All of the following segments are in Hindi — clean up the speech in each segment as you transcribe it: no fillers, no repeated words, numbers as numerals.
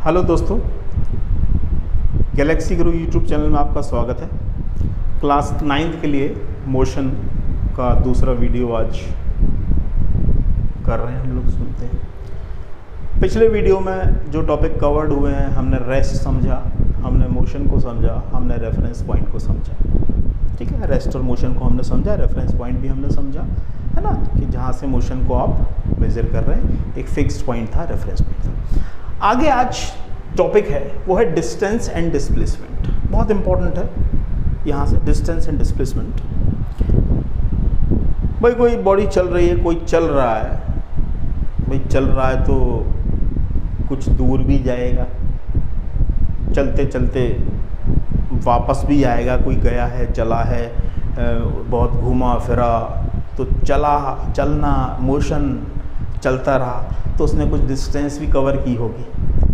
हेलो दोस्तों, गैलेक्सी गुरु यूट्यूब चैनल में आपका स्वागत है। क्लास 9th के लिए मोशन का दूसरा वीडियो आज कर रहे हैं हम लोग। सुनते हैं। पिछले वीडियो में जो टॉपिक कवर्ड हुए हैं, हमने रेस्ट समझा, हमने मोशन को समझा, हमने रेफरेंस पॉइंट को समझा। ठीक है, रेस्ट और मोशन को हमने समझा, रेफरेंस पॉइंट भी हमने समझा, है ना, कि जहाँ से मोशन को आप मेजर कर रहे हैं। एक फिक्स्ड पॉइंट था, रेफरेंस पॉइंट था। आगे आज टॉपिक है वो है डिस्टेंस एंड डिस्प्लेसमेंट। बहुत इंपॉर्टेंट है यहाँ से, डिस्टेंस एंड डिस्प्लेसमेंट। भाई कोई बॉडी चल रही है, कोई चल रहा है, भाई चल रहा है तो कुछ दूर भी जाएगा, चलते चलते वापस भी आएगा। कोई गया है, चला है, बहुत घूमा फिरा, तो चलना मोशन चलता रहा, तो उसने कुछ डिस्टेंस भी कवर की होगी,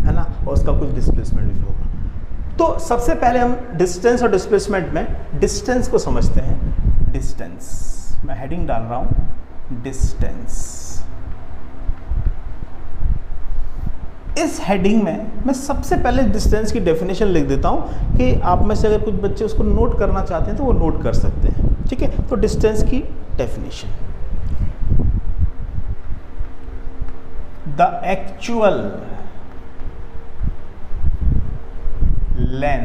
है ना, और उसका कुछ डिस्प्लेसमेंट भी होगा। तो सबसे पहले हम डिस्टेंस और डिस्प्लेसमेंट में डिस्टेंस को समझते हैं। डिस्टेंस, मैं हेडिंग डाल रहा हूँ, डिस्टेंस। इस हेडिंग में मैं सबसे पहले डिस्टेंस की डेफिनेशन लिख देता हूँ कि आप में से अगर कुछ बच्चे उसको नोट करना चाहते हैं तो वो नोट कर सकते हैं। ठीक है, तो डिस्टेंस की definition: the actual length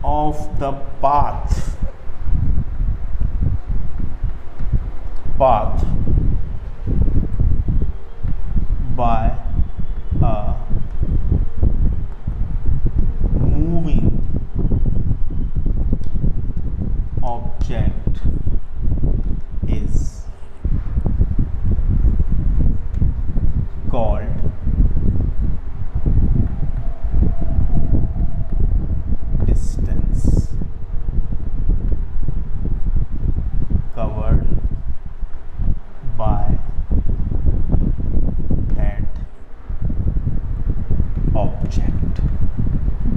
of the path by a moving object is called distance covered by that object।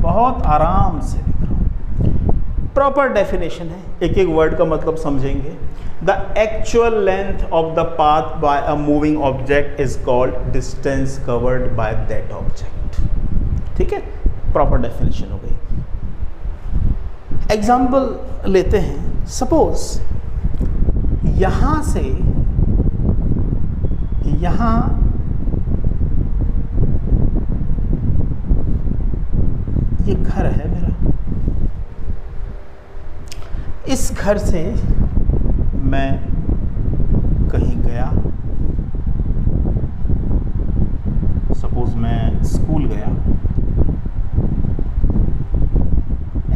बहुत आराम से लिख रहा हूँ, प्रॉपर डेफिनेशन है, एक एक वर्ड का मतलब समझेंगे। The actual length of the path by a moving object is called distance covered by that object. ठीक है, प्रॉपर डेफिनेशन हो गई। एग्जाम्पल लेते हैं। सपोज यहां से यहां ये घर है मेरा, इस घर से मैं कहीं गया, सपोज मैं स्कूल गया,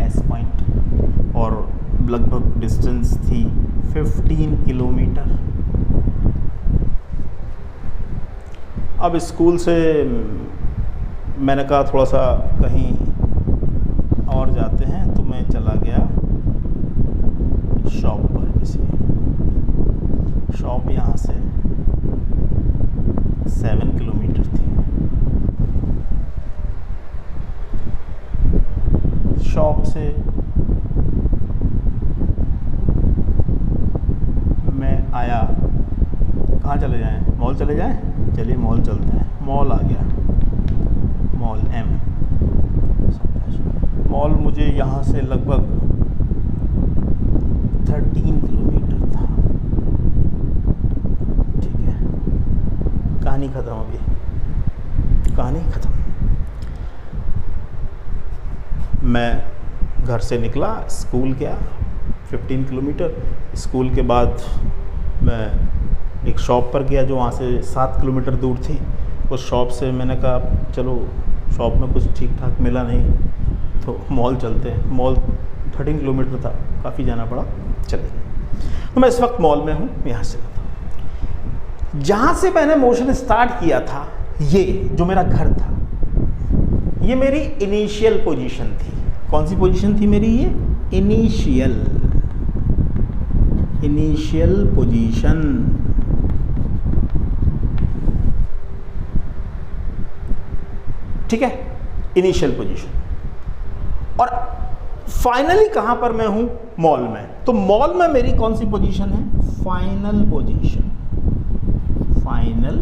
एस पॉइंट, और लगभग डिस्टेंस थी 15 किलोमीटर। अब स्कूल से मैंने कहा थोड़ा सा कहीं और जाते हैं, तो मैं चला गया शॉप पर। किसी शॉप यहाँ से 7 किलोमीटर थी। शॉप से मैं आया, कहाँ चले जाएं? मॉल चले जाएं? चलिए मॉल चलते हैं। मॉल आ गया, मॉल एम। मॉल मुझे यहाँ से लगभग 13 किलोमीटर था। ठीक है, कहानी ख़त्म। अभी कहानी ख़त्म। मैं घर से निकला, स्कूल गया 15 किलोमीटर। स्कूल के बाद मैं एक शॉप पर गया जो वहाँ से 7 किलोमीटर दूर थी। उस शॉप से मैंने कहा चलो, शॉप में कुछ ठीक ठाक मिला नहीं तो मॉल चलते हैं। मॉल 13 किलोमीटर था, काफ़ी जाना पड़ा, चले गए। तो मैं इस वक्त मॉल में हूँ, यहाँ से जहाँ से मैंने मोशन स्टार्ट किया था, ये जो मेरा घर था, ये मेरी इनिशियल पोजीशन थी। कौन सी पोजीशन थी मेरी? ये इनिशियल पोजीशन। ठीक है, इनिशियल पोजीशन। और फाइनली कहां पर मैं हूं? मॉल में। तो मॉल में मेरी कौन सी पोजीशन है? Final position, final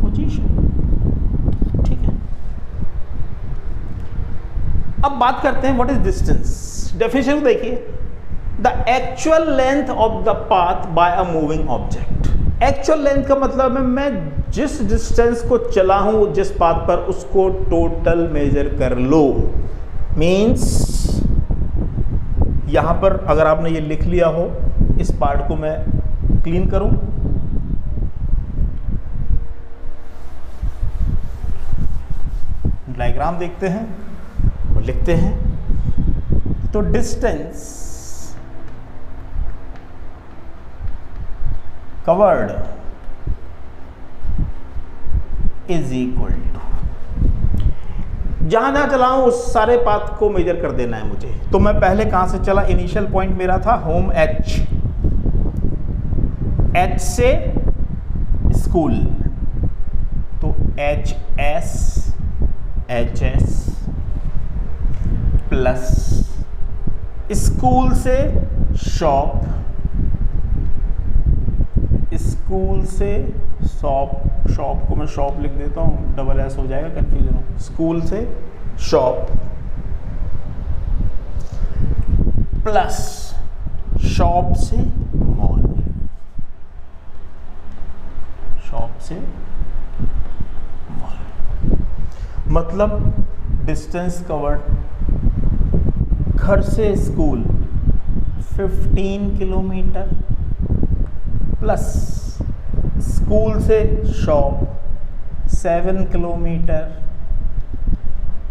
position. ठीक है, अब बात करते हैं व्हाट इज डिस्टेंस। डेफिनेशन को देखिए, the actual length of the path by a moving object. Actual length का मतलब है मैं जिस डिस्टेंस को चला हूं जिस पाथ पर, उसको टोटल मेजर कर लो। मीन्स यहां पर अगर आपने ये लिख लिया हो, इस पार्ट को मैं क्लीन करूं, डायग्राम देखते हैं और लिखते हैं। तो distance covered is equal to, जहां जहां चला हूं उस सारे पाथ को मेजर कर देना है मुझे। तो मैं पहले कहां से चला? इनिशियल पॉइंट मेरा था होम H, H से स्कूल, तो HS प्लस स्कूल से शॉप, स्कूल से शॉप, शॉप को मैं शॉप लिख देता हूँ, डबल एस हो जाएगा, कंफ्यूजन हो। स्कूल से शॉप प्लस शॉप से मॉल, शॉप से मॉल। मतलब डिस्टेंस कवर्ड घर से स्कूल 15 किलोमीटर प्लस स्कूल से शॉप 7 किलोमीटर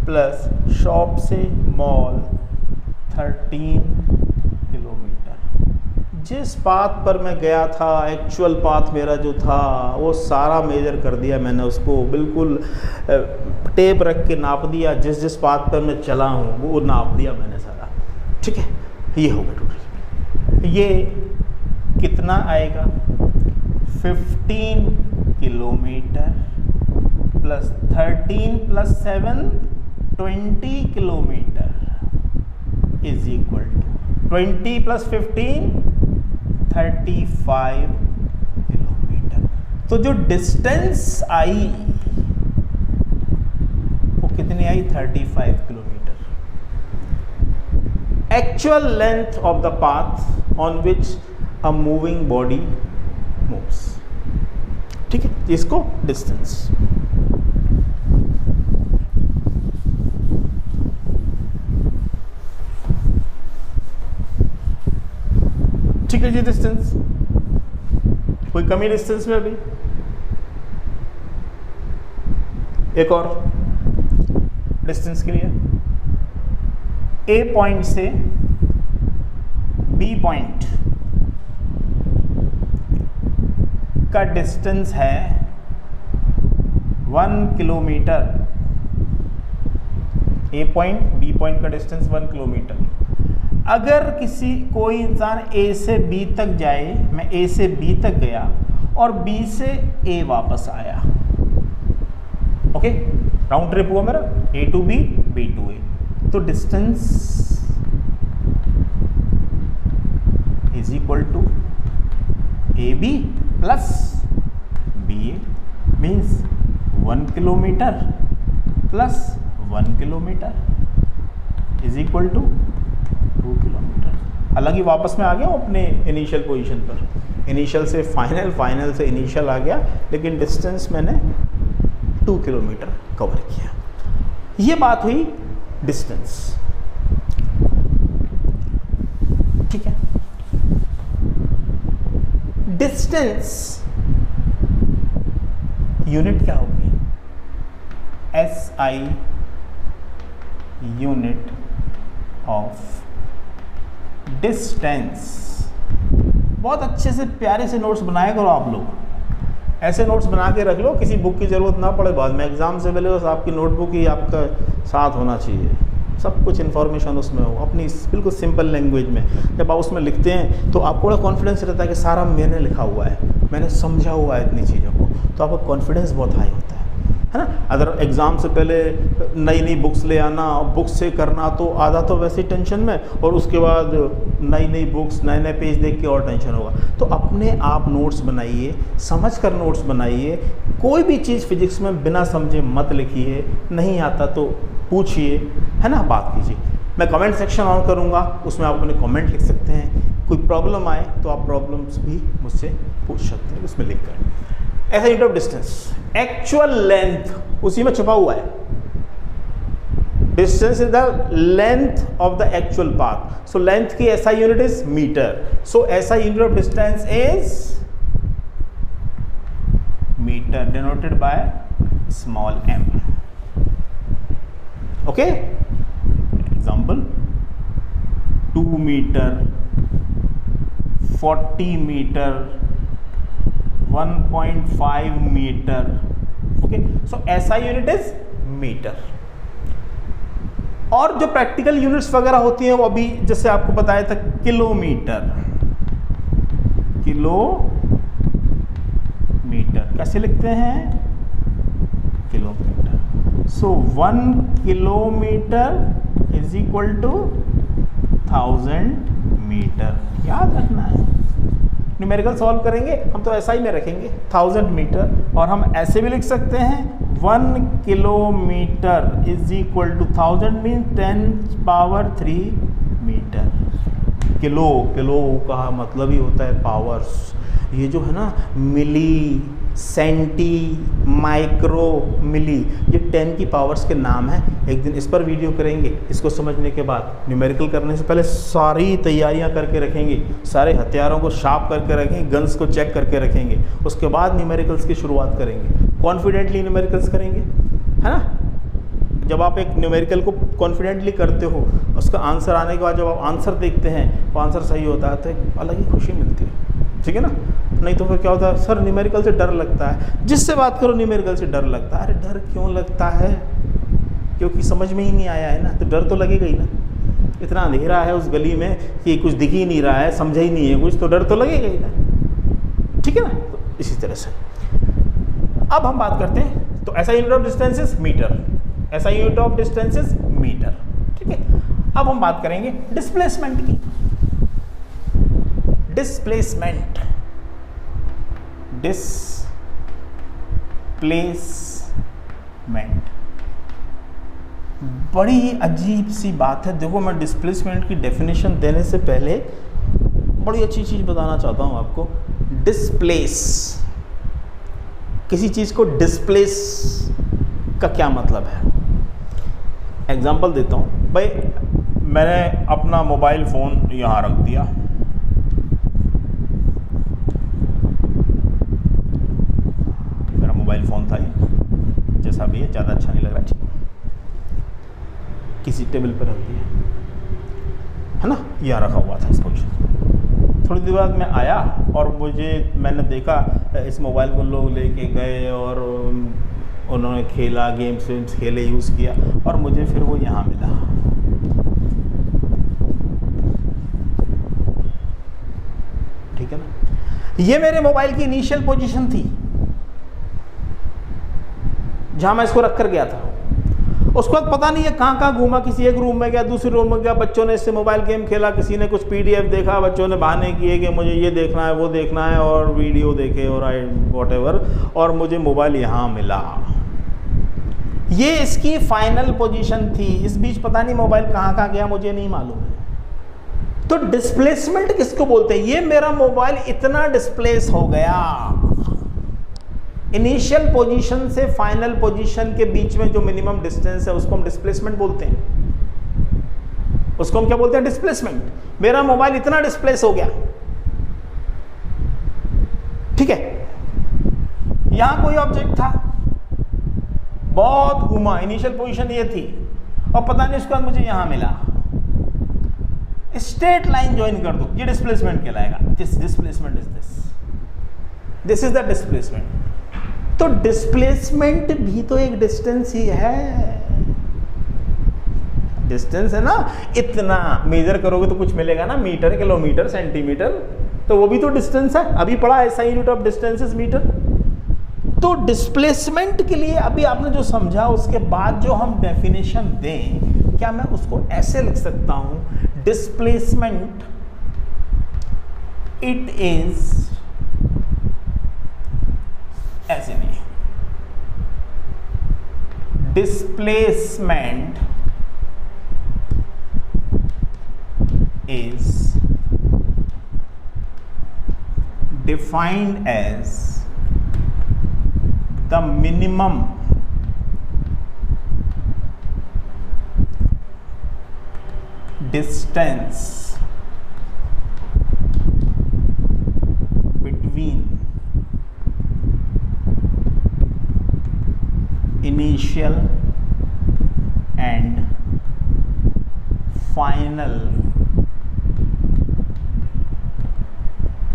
प्लस शॉप से मॉल 13 किलोमीटर। जिस पाथ पर मैं गया था, एक्चुअल पाथ मेरा जो था, वो सारा मेजर कर दिया मैंने, उसको बिल्कुल टेप रख के नाप दिया। जिस जिस पाथ पर मैं चला हूँ वो नाप दिया मैंने सारा। ठीक है, ये हो गया टोटल। ये कितना आएगा? 15 kilometre plus 13 plus 7 20 kilometre is equal to 20 plus 15 35 kilometre. तो जो डिस्टेंस आई वो कितनी आई? 35 kilometre. Actual length of the path on which a moving body moves. ठीक है, इसको डिस्टेंस। ठीक है जी, डिस्टेंस। कोई कमी डिस्टेंस में? अभी एक और डिस्टेंस के लिए, ए पॉइंट से बी पॉइंट का डिस्टेंस है 1 किलोमीटर। ए पॉइंट बी पॉइंट का डिस्टेंस 1 किलोमीटर। अगर कोई इंसान ए से बी तक जाए, मैं ए से बी तक गया और बी से ए वापस आया, ओके, राउंड ट्रिप हुआ मेरा, A to B, B to A. तो distance is equal to A B plus B A, means 1 kilometre plus 1 kilometre is equal to 2 kilometre. हालांकि वापस में आ गया हूँ अपने इनिशियल पोजीशन पर, इनिशियल से फाइनल, फाइनल से इनिशियल आ गया, लेकिन डिस्टेंस मैंने 2 किलोमीटर कवर किया। ये बात हुई डिस्टेंस। ठीक है, डिस्टेंस यूनिट क्या होगी? SI unit of distance. बहुत अच्छे से प्यारे से नोट्स बनाया करो आप लोग, ऐसे नोट्स बना के रख लो, किसी बुक की ज़रूरत ना पड़े बाद में। एग्ज़ाम से पहले बस आपकी नोटबुक ही आपका साथ होना चाहिए, सब कुछ इन्फॉर्मेशन उसमें हो, अपनी बिल्कुल सिंपल लैंग्वेज में। जब आप उसमें लिखते हैं तो आपको बड़ा कॉन्फिडेंस रहता है कि सारा मैंने लिखा हुआ है, मैंने समझा हुआ है इतनी चीज़ों को, तो आपका कॉन्फिडेंस बहुत हाई होता है। है ना। अगर एग्ज़ाम से पहले नई नई बुक्स ले आना, बुक्स से करना, तो आधा तो वैसे ही टेंशन में, और उसके बाद नई नई बुक्स, नए नए पेज देख के और टेंशन होगा। तो अपने आप नोट्स बनाइए, समझ कर नोट्स बनाइए। कोई भी चीज़ फिजिक्स में बिना समझे मत लिखिए, नहीं आता तो पूछिए, है ना, बात कीजिए। मैं कमेंट सेक्शन ऑन करूँगा, उसमें आप अपने कमेंट लिख सकते हैं। कोई प्रॉब्लम आए तो आप प्रॉब्लम्स भी मुझसे पूछ सकते हैं उसमें लिख कर। ऐसा unit of distance, actual length उसी में छुपा हुआ है। Distance is the length of the actual path. So length की SI unit is metre. So SI unit of distance is metre, denoted by small m। Okay, example 2 metre, 40 metre, 1.5 metre. Okay, so SI unit is metre. और जो प्रैक्टिकल यूनिट्स वगैरह होती हैं वो अभी जैसे आपको बताया था, किलोमीटर, किलोमीटर कैसे लिखते हैं, kilometre. So 1 kilometre is equal to 1000 metre. याद रखना है, न्यूमेरिकल सॉल्व करेंगे हम तो SI में रखेंगे 1000 मीटर, और हम ऐसे भी लिख सकते हैं 1 kilometre is equal to 1000 mean 10⁻³ metre. Kilo का मतलब ही होता है पावर्स। ये जो है ना, मिली, सेंटी, माइक्रो, मिली, ये 10 की पावर्स के नाम है। एक दिन इस पर वीडियो करेंगे। इसको समझने के बाद न्यूमेरिकल करने से पहले सारी तैयारियां करके रखेंगे, सारे हथियारों को शार्प करके रखेंगे, गन्स को चेक करके रखेंगे, उसके बाद न्यूमेरिकल्स की शुरुआत करेंगे। कॉन्फिडेंटली न्यूमेरिकल्स करेंगे, है ना। जब आप एक न्यूमेरिकल को कॉन्फिडेंटली करते हो, उसका आंसर आने के बाद जब आप आंसर देखते हैं, वो आंसर सही होता है तो एक अलग ही खुशी मिलती है, ठीक है ना। नहीं तो फिर क्या होता है, सर न्यूमेरिकल से डर लगता है। जिससे बात करो न्यूमेरिकल से डर लगता है। अरे डर क्यों लगता है, क्योंकि समझ में ही नहीं आया है ना, तो डर तो लगेगा ही ना। इतना अंधेरा है उस गली में कि कुछ दिख ही नहीं रहा है, समझा ही नहीं है कुछ, तो डर तो लगेगा ही ना, ठीक है ना। तो इसी तरह से अब हम बात करते हैं, तो SI unit of distance is metre, SI unit of distance is metre, ठीक है। अब हम बात करेंगे डिस्प्लेसमेंट की। डिस्प्लेसमेंट बड़ी अजीब सी बात है। देखो, मैं डिस्प्लेसमेंट की डेफिनेशन देने से पहले बड़ी अच्छी चीज़ बताना चाहता हूँ आपको। डिस्प्लेस, किसी चीज़ को डिस्प्लेस का क्या मतलब है। एग्जांपल देता हूँ भाई, मैंने अपना मोबाइल फ़ोन यहाँ रख दिया, मेरा मोबाइल फ़ोन था ये, जैसा भी है, ज़्यादा अच्छा नहीं लग रहा, ठीक, किसी टेबल पर रख दिया, है ना, यहाँ रखा हुआ था इस पोजीशन। थोड़ी देर बाद मैं आया और मैंने देखा इस मोबाइल को लोग लेके गए और उन्होंने खेला, गेम्स खेले, यूज़ किया, और मुझे फिर वो यहाँ मिला। ठीक है ना। ये मेरे मोबाइल की इनिशियल पोजीशन थी जहां मैं इसको रख कर गया था। उसके बाद पता नहीं है कहाँ कहाँ घूमा, किसी एक रूम में गया, दूसरे रूम में गया, बच्चों ने इससे मोबाइल गेम खेला, किसी ने कुछ PDF देखा, बच्चों ने बहाने किए कि मुझे ये देखना है, वो देखना है, और वीडियो देखे और व्हाटएवर, और मुझे मोबाइल यहाँ मिला। ये इसकी फाइनल पोजीशन थी। इस बीच पता नहीं मोबाइल कहाँ कहाँ गया, मुझे नहीं मालूम है। तो डिस्प्लेसमेंट किसको बोलते हैं? ये मेरा मोबाइल इतना डिस्प्लेस हो गया, इनिशियल पोजीशन से फाइनल पोजीशन के बीच में जो मिनिमम डिस्टेंस है उसको हम डिस्प्लेसमेंट बोलते हैं। उसको हम क्या बोलते हैं? डिस्प्लेसमेंट। मेरा मोबाइल इतना डिस्प्लेस हो गया, ठीक है। यहां कोई ऑब्जेक्ट था, बहुत घूमा, इनिशियल पोजीशन ये थी, और पता नहीं उसके बाद मुझे यहां मिला। स्ट्रेट लाइन ज्वाइन कर दो, ये डिस्प्लेसमेंट कहलाएगा। This displacement is this is the displacement. तो डिस्प्लेसमेंट भी तो एक डिस्टेंस ही है, डिस्टेंस है ना। इतना मेजर करोगे तो कुछ मिलेगा ना, मीटर, किलोमीटर, सेंटीमीटर, तो वो भी तो डिस्टेंस है। अभी पढ़ा है, SI unit of distance is metre. तो डिस्प्लेसमेंट के लिए अभी आपने जो समझा उसके बाद जो हम डेफिनेशन दें, क्या मैं उसको ऐसे लिख सकता हूं, डिस्प्लेसमेंट इट इज, ऐसे नहीं, displacement is defined as the minimum distance between initial and final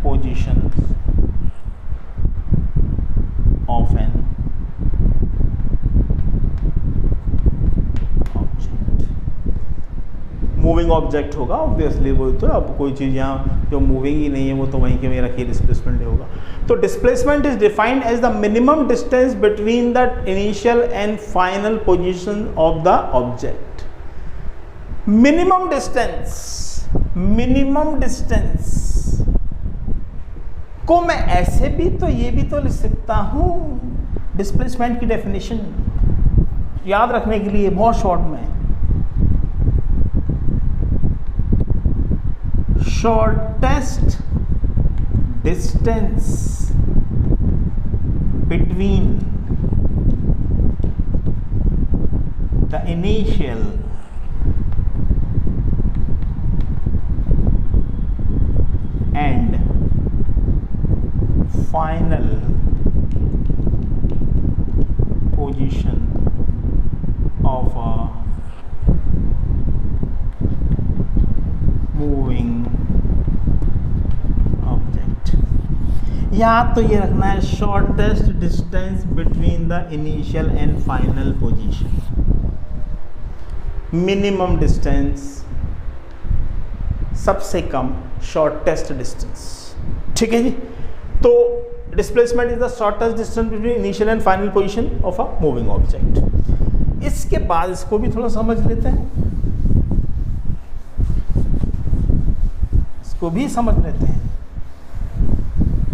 positions of an object. Moving object होगा ऑब्वियसली, वो तो अब कोई चीज़ यहाँ जो मूविंग ही नहीं है वो तो वहीं के वहीं रखिए, डिस्प्लेसमेंट होगा। तो displacement is defined as the minimum distance between the initial and final position of the object. Minimum distance को मैं ऐसे भी तो ये भी तो लिख सकता हूं, डिस्प्लेसमेंट की डेफिनेशन याद रखने के लिए बहुत शॉर्ट में, shortest distance between the initial and final position of a moving object। या तो ये रखना है shortest distance between the initial and final position, minimum distance सबसे कम, शॉर्टेस्ट डिस्टेंस, ठीक है जी। तो displacement is the shortest distance between initial and final position of a moving object. इसके बाद इसको भी थोड़ा समझ लेते हैं, इसको भी समझ लेते हैं,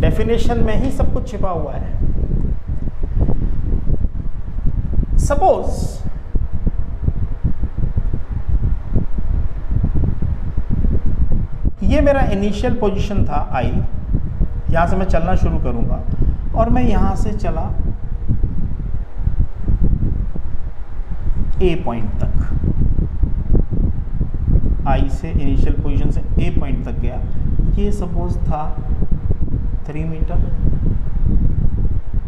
डेफिनेशन में ही सब कुछ छिपा हुआ है। सपोज ये मेरा इनिशियल पोजीशन था आई, यहाँ से मैं चलना शुरू करूँगा और मैं यहाँ से चला ए पॉइंट तक, आई से इनिशियल पोजीशन से ए पॉइंट तक गया। ये सपोज था 3 मीटर।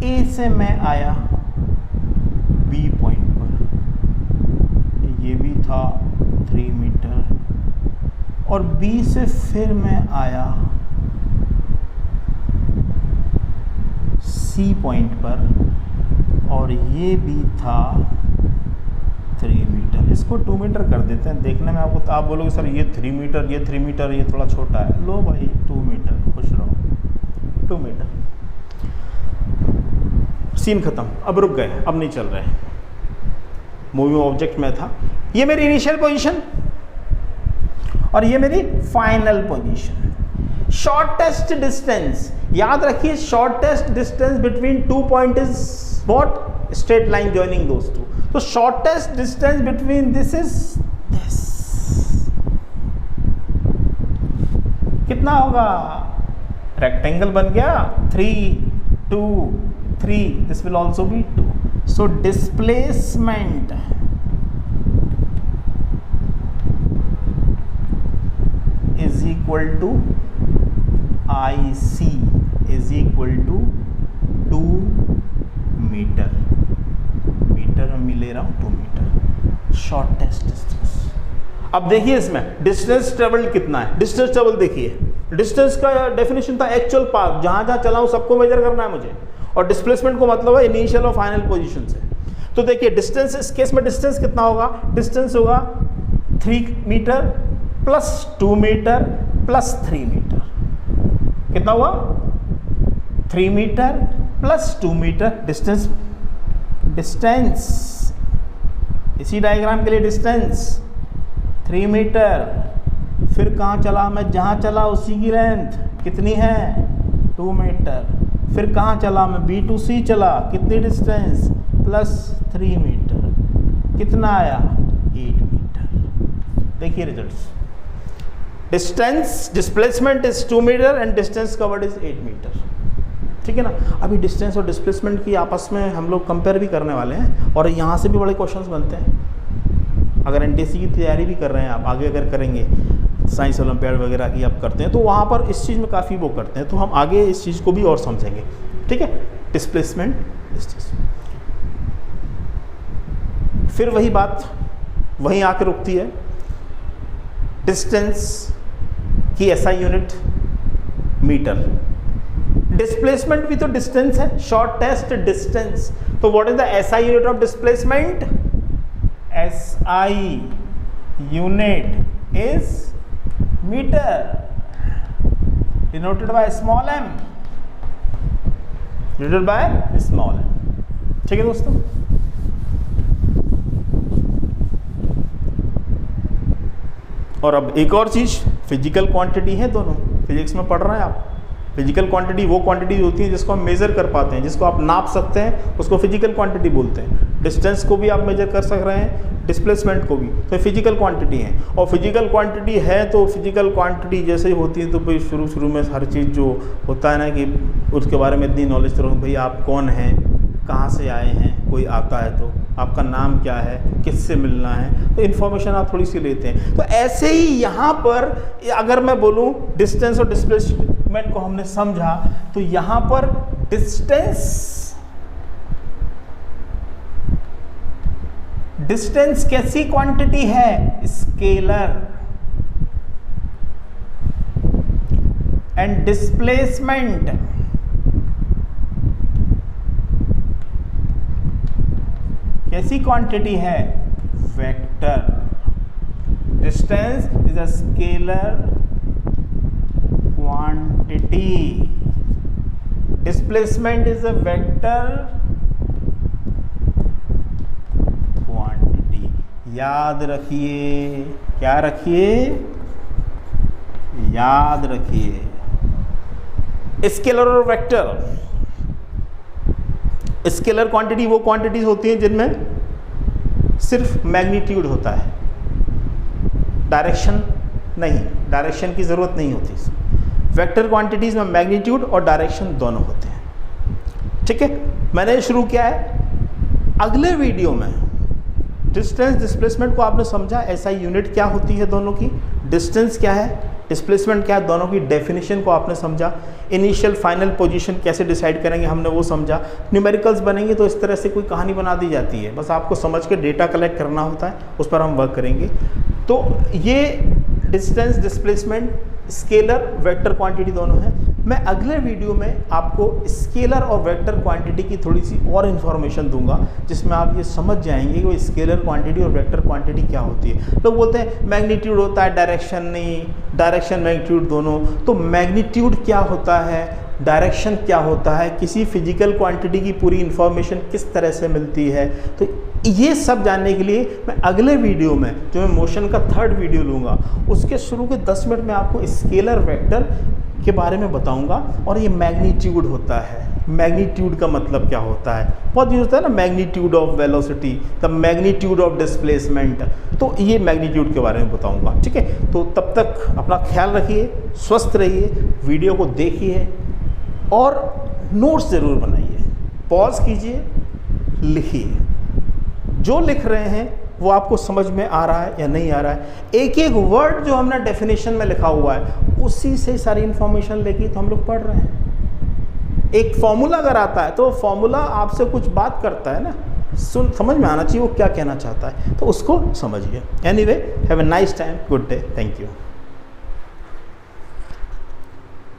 ए से मैं आया बी पॉइंट पर, ये भी था 3 मीटर, और बी से फिर मैं आया सी पॉइंट पर और ये भी था 3 मीटर। इसको 2 मीटर कर देते हैं, देखने में आपको, आप बोलोगे सर ये 3 मीटर, ये 3 मीटर, ये थोड़ा छोटा है। लो भाई 2 मीटर, खुश रहो, 2 मीटर। सीन खत्म, अब रुक गए, अब नहीं चल रहे। मूविंग ऑब्जेक्ट में था, ये मेरी इनिशियल पोजीशन और ये मेरी फाइनल पोजीशन। शॉर्टेस्ट डिस्टेंस याद रखिए, shortest distance between 2 point is what, straight line joining those two. तो shortest distance between this is this, कितना होगा, रेक्टेंगल बन गया 3 2 3, this will also be 2। So displacement is equal to IC is equal to 2 metre, metre में ले रहा हूँ 2 मीटर, शॉर्टेस्ट डिस्टेंस। अब देखिए इसमें डिस्टेंस ट्रेवल्ड कितना है, डिस्टेंस ट्रेवल देखिए, डिस्टेंस का डेफिनेशन था एक्चुअल पाथ, जहाँ जहाँ चला हूँ सबको मेजर करना है मुझे, और डिस्प्लेसमेंट को मतलब है इनिशियल और फाइनल पोजीशन से। तो देखिए डिस्टेंस, इस केस में डिस्टेंस कितना होगा, डिस्टेंस होगा 3 metre plus 2 metre plus 3 metre, कितना हुआ 3 मीटर प्लस 2 मीटर डिस्टेंस, इसी डायग्राम के लिए डिस्टेंस 3 मीटर। फिर कहाँ चला मैं, जहाँ चला उसी की लेंथ कितनी है 2 मीटर। फिर कहाँ चला मैं, B to C चला, कितनी डिस्टेंस प्लस 3 मीटर, कितना आया 8 मीटर। देखिए results, distance displacement is 2 metre and distance covered is 8 metre. ठीक है ना। अभी डिस्टेंस और डिस्प्लेसमेंट की आपस में हम लोग कंपेयर भी करने वाले हैं और यहाँ से भी बड़े क्वेश्चंस बनते हैं। अगर NTSC की तैयारी भी कर रहे हैं आप, आगे अगर करेंगे साइंस ओलंपियाड वगैरह की आप करते हैं तो वहाँ पर इस चीज़ में काफ़ी वो करते हैं, तो हम आगे इस चीज़ को भी और समझेंगे। ठीक है, डिस्प्लेसमेंट डिस्टेंस। फिर वही बात वहीं आकर रुकती है, डिस्टेंस की SI यूनिट मीटर, डिस्प्लेसमेंट भी तो डिस्टेंस है, शॉर्टेस्ट डिस्टेंस। तो what is the SI unit of displacement, SI unit is metre, denoted by small m, denoted by small m। ठीक है दोस्तों। और अब एक और चीज, फिजिकल क्वांटिटी है, दोनों फिजिक्स में पढ़ रहे हैं आप। फिजिकल क्वांटिटी वो क्वांटिटी होती है जिसको हम मेजर कर पाते हैं, जिसको आप नाप सकते हैं, उसको फिजिकल क्वांटिटी बोलते हैं। डिस्टेंस को भी आप मेजर कर सक रहे हैं, डिस्प्लेसमेंट को भी, तो फिजिकल क्वांटिटी है। और फिजिकल क्वांटिटी है तो फिजिकल क्वांटिटी जैसे ही होती है तो भाई शुरू में हर चीज़ जो होता है ना कि उसके बारे में इतनी नॉलेज तो भाई आप कौन हैं, कहाँ से आए हैं, कोई आता है तो आपका नाम क्या है, किससे मिलना है, तो इन्फॉर्मेशन आप थोड़ी सी लेते हैं। तो ऐसे ही यहाँ पर अगर मैं बोलूँ डिस्टेंस और डिस्प्लेसमेंट को हमने समझा, तो यहाँ पर डिस्टेंस कैसी क्वांटिटी है, स्केलर, एंड डिस्प्लेसमेंट कैसी क्वांटिटी है, vector. Distance is a scalar quantity, displacement is a vector quantity. याद रखिए, क्या रखिए, याद रखिए। स्केलर और वेक्टर, स्केलर क्वांटिटी वो क्वांटिटीज होती हैं जिनमें सिर्फ मैग्नीट्यूड होता है, डायरेक्शन नहीं, डायरेक्शन की ज़रूरत नहीं होती। वेक्टर क्वांटिटीज़ में मैग्नीट्यूड और डायरेक्शन दोनों होते हैं। ठीक है, मैंने शुरू किया है। अगले वीडियो में डिस्टेंस डिस्प्लेसमेंट को आपने समझा, SI यूनिट क्या होती है दोनों की, डिस्टेंस क्या है, डिस्प्लेसमेंट क्या है, दोनों की डेफिनेशन को आपने समझा। इनिशियल फाइनल पोजीशन कैसे डिसाइड करेंगे हमने वो समझा। न्यूमेरिकल्स बनेंगे तो इस तरह से कोई कहानी बना दी जाती है, बस आपको समझ के डेटा कलेक्ट करना होता है, उस पर हम वर्क करेंगे। तो ये distance displacement scalar vector quantity दोनों है। मैं अगले वीडियो में आपको स्केलर और वेक्टर क्वांटिटी की थोड़ी सी और इन्फॉर्मेशन दूंगा, जिसमें आप ये समझ जाएंगे कि वो स्केलर क्वांटिटी और वेक्टर क्वांटिटी क्या होती है। लोग बोलते हैं मैग्नीट्यूड होता है, डायरेक्शन नहीं, डायरेक्शन मैग्नीट्यूड दोनों। तो मैग्नीट्यूड क्या होता है, डायरेक्शन क्या होता है, किसी फिजिकल क्वांटिटी की पूरी इन्फॉर्मेशन किस तरह से मिलती है, तो ये सब जानने के लिए मैं अगले वीडियो में, जो मैं मोशन का 3rd वीडियो लूँगा, उसके शुरू के 10 मिनट में आपको स्केलर वेक्टर के बारे में बताऊंगा। और ये मैग्नीट्यूड होता है, मैग्नीट्यूड का मतलब क्या होता है, बहुत यूज होता है ना, magnitude of velocity, the magnitude of displacement, तो ये मैग्नीट्यूड के बारे में बताऊंगा। ठीक है, तो तब तक अपना ख्याल रखिए, स्वस्थ रहिए, वीडियो को देखिए और नोट्स ज़रूर बनाइए, पॉज कीजिए, लिखिए। जो लिख रहे हैं वो आपको समझ में आ रहा है या नहीं आ रहा है, एक एक वर्ड जो हमने डेफिनेशन में लिखा हुआ है उसी से सारी इन्फॉर्मेशन लेके तो हम लोग पढ़ रहे हैं। एक फॉर्मूला अगर आता है तो फॉर्मूला आपसे कुछ बात करता है ना, समझ में आना चाहिए वो क्या कहना चाहता है, तो उसको समझिए। Anyway, have a nice time, good day, thank you.